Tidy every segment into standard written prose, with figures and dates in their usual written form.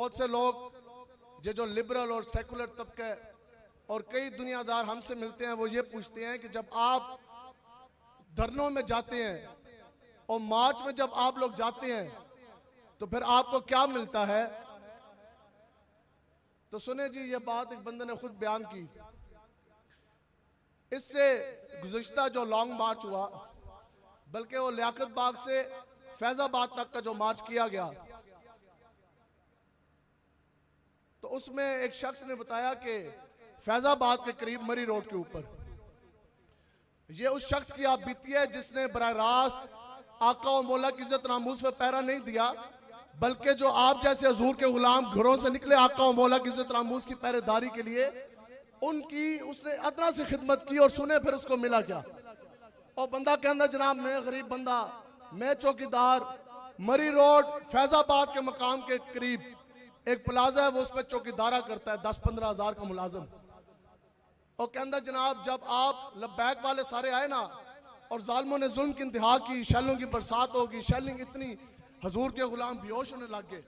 بہت سے لوگ جو لبرل اور سیکولر طبقے اور کئی دنیا دار ہم سے ملتے ہیں، وہ یہ پوچھتے ہیں کہ جب آپ دھرنوں میں جاتے ہیں اور مارچ میں جب آپ لوگ جاتے ہیں تو پھر آپ کو کیا ملتا ہے؟ تو سنیں جی، یہ بات ایک بندے نے خود بیان کی۔ اس سے گزشتہ جو لانگ مارچ ہوا، بلکہ وہ لیاقت باغ سے فیض آباد تک کا جو مارچ کیا گیا، تو اس میں ایک شخص نے بتایا کہ فیض آباد کے قریب مری روڈ کے اوپر یہ اس شخص کی آپ بیتی ہے جس نے براہ راست آقا و مولا کی عزت ناموس پہ پیرا نہیں دیا، بلکہ جو آپ جیسے حضور کے غلام گھروں سے نکلے آقا و مولا کی عزت ناموس کی پہرے داری کے لیے، ان کی اس نے ادنا سے خدمت کی۔ اور سنے پھر اس کو ملا کیا؟ اور بندہ کہندہ جناب میں غریب بندہ، میں چوکیدار، مری روڈ فیض آباد کے مقام کے قریب ایک پلازہ ہے، وہ اس پہ چوکیدارہ کرتا ہے 10-15 ہزار کا ملازم۔ اور کہندہ جناب جب آپ لبیک والے سارے آئے نا اور ظالموں نے ظلم کی انتہا کی، شیلوں کی برسات ہوگی، شیلنگ اتنی، حضور کے غلام بیہوش ہونے لگ گئے،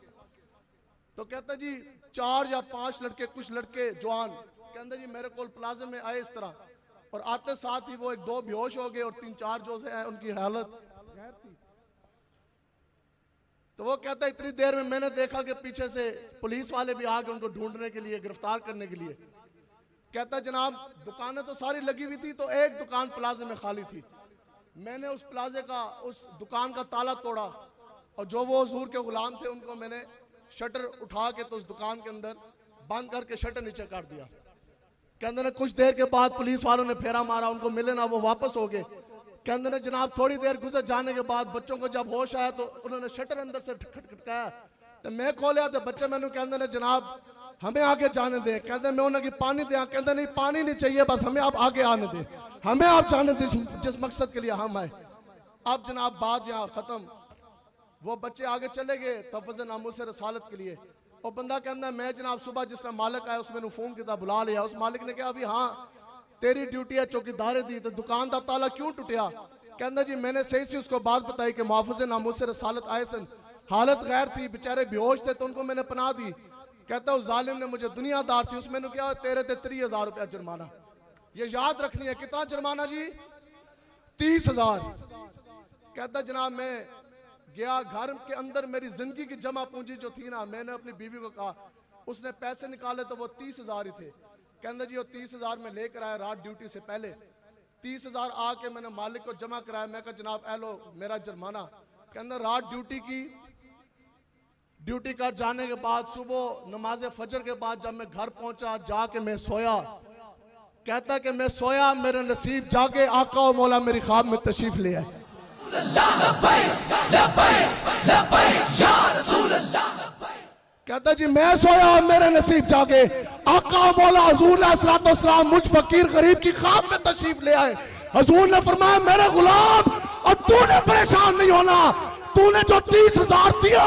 تو کہتا جی 4 یا 5 لڑکے، کچھ لڑکے جوان کہندہ جی میرے کول پلازے میں آئے اس طرح، اور آتے ساتھ ہی وہ 1-2 بیہوش ہو گئے اور 3-4 جو ہیں ان کی حالت غیر تھی۔ تو وہ کہتا ہے اتنی دیر میں نے دیکھا کہ پیچھے سے پولیس والے بھی آگے ان کو ڈھونڈنے کے لیے، گرفتار کرنے کے لیے۔ کہتا جناب دکانیں تو ساری لگی ہوئی تھی، تو ایک دکان پلازے میں خالی تھی، میں نے اس پلازے کا، اس دکان کا تالا توڑا، اور جو وہ حضور کے غلام تھے ان کو میں نے شٹر اٹھا کے تو اس دکان کے اندر بند کر کے شٹر نیچے کر دیا۔ کہندے نے کچھ دیر کے بعد پولیس والوں نے پھیرا مارا، ان کو ملے نہ، وہ واپس ہو گئے۔ کہندے نے جناب تھوڑی دیر گزر جانے کے بعد بچوں کو جب ہوش آیا تو انہوں نے شٹر اندر سے کھٹکھٹایا، تو میں کھولیا تو بچے میں نے کہندے نے جناب ہمیں آگے جانے دیں۔ کہندے میں انہوں نے پانی دیا، کہندے نہیں پانی نہیں چاہیے، بس ہمیں آپ آگے آنے دیں، ہمیں آپ جانے دیں جس مقصد کے لیے ہم آئے۔ اب جناب بات یہاں ختم، وہ بچے آگے چلے گئے تحفظ ناموس رسالت کے لیے۔ اور بندہ کہندہ میں جناب صبح جس طرح مالک آیا اس میں نے فون کیا، بلا لیا، اس مالک نے کہا ابھی ہاں تیری ڈیوٹی ہے چوکیدارے دی، تو دکان دا تالا کیوں ٹوٹیا؟ کہندہ جی میں نے صحیح سی اس کو بات بتائی کہ محافظ ناموس رسالت آئے سن، حالت غیر تھی، بیچارے بیہوش تھے، تو ان کو میں نے پناہ دی۔ کہتا اس ظالم نے مجھے دنیا دار سی، اس میں نے کیا تیرے تے 30,000 روپیہ جرمانہ، یہ یاد رکھنی ہے۔ کتنا جرمانہ جی؟ 30,000۔ کہتا جناب میں گیا گھر کے اندر، میری زندگی کی جمع پونجی جو تھی نا، میں نے اپنی بیوی کو کہا، اس نے پیسے نکالے تو وہ 30,000 ہی تھے۔ کہندہ جی وہ 30,000 میں لے کر آیا رات ڈیوٹی سے پہلے، 30,000 آ کے میں نے مالک کو جمع کرایا۔ میں کہا جناب اے لو میرا جرمانہ۔ کہندہ رات ڈیوٹی کی، ڈیوٹی کر جانے کے بعد صبح نماز فجر کے بعد جب میں گھر پہنچا، جا کے میں سویا، کہتا کہ میں سویا میرے نصیب جاگے، آقا و مولا میری خواب میں تشریف لے آئے۔ کہتا جی میں سویا میرے نصیب جاگے، آقا و مولا حضور علیہ السلام مجھ فقیر غریب کی خواب میں تشریف لے آئے۔ حضور نے فرمایا میرے غلام اور تو نے پریشان نہیں ہونا، تو نے جو 30,000 دیا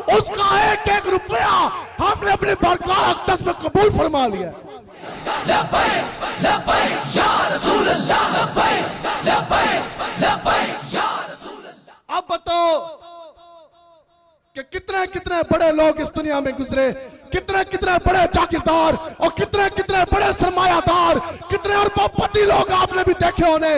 اس کا 1-1 روپیہ ہم نے اپنی بارگاہ اقدس میں قبول فرما لیا۔ لبیک لبیک یا رسول اللہ، لبیک لبیک لبیک یا رسول اللہ۔ اب بتاؤ کہ کتنے بڑے لوگ اس دنیا میں گزرے، کتنے بڑے جاگیردار اور کتنے بڑے سرمایہ دار، کتنے اربوں پتی لوگ آپ نے بھی دیکھے ہونے،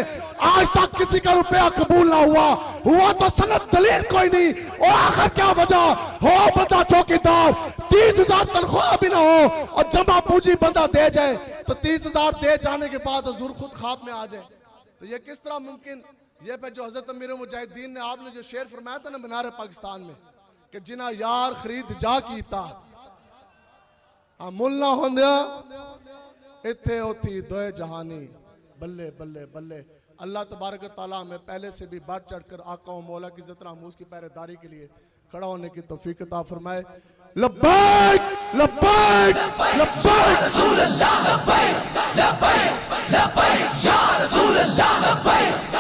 آج تک کسی کا روپیہ قبول نہ ہوا تو سند دلیل کوئی نہیں، اور آخر کیا وجہ ہو بندہ چوکیدار، 30,000 تنخواہ بھی نہ ہو اور جمع پونجی بندہ دے جائے، تو 30,000 دے جانے کے بعد حضور خود خواب میں آ جائے، تو یہ کس طرح ممکن؟ یہ پہ جو حضرت امیر مجاہدین نے آپ نے جو شعر فرمایا تھا نا مینار پاکستان میں کہ جنہ یار خرید جا کیتا مل نہ ہوندیا اتھے ہوتی دوئے جہانی، بلے بلے بلے۔ اللہ تبارک و تعالیٰ ہمیں پہلے سے بھی بڑھ چڑھ کر آقا و مولا کی عزت ناموس کی پہرے داری کے لیے کھڑا ہونے کی توفیق عطا فرمائے۔ لبیک لبیک لبیک رسول اللہ، لبیک لبیک لبیک یا رسول اللہ، لبیک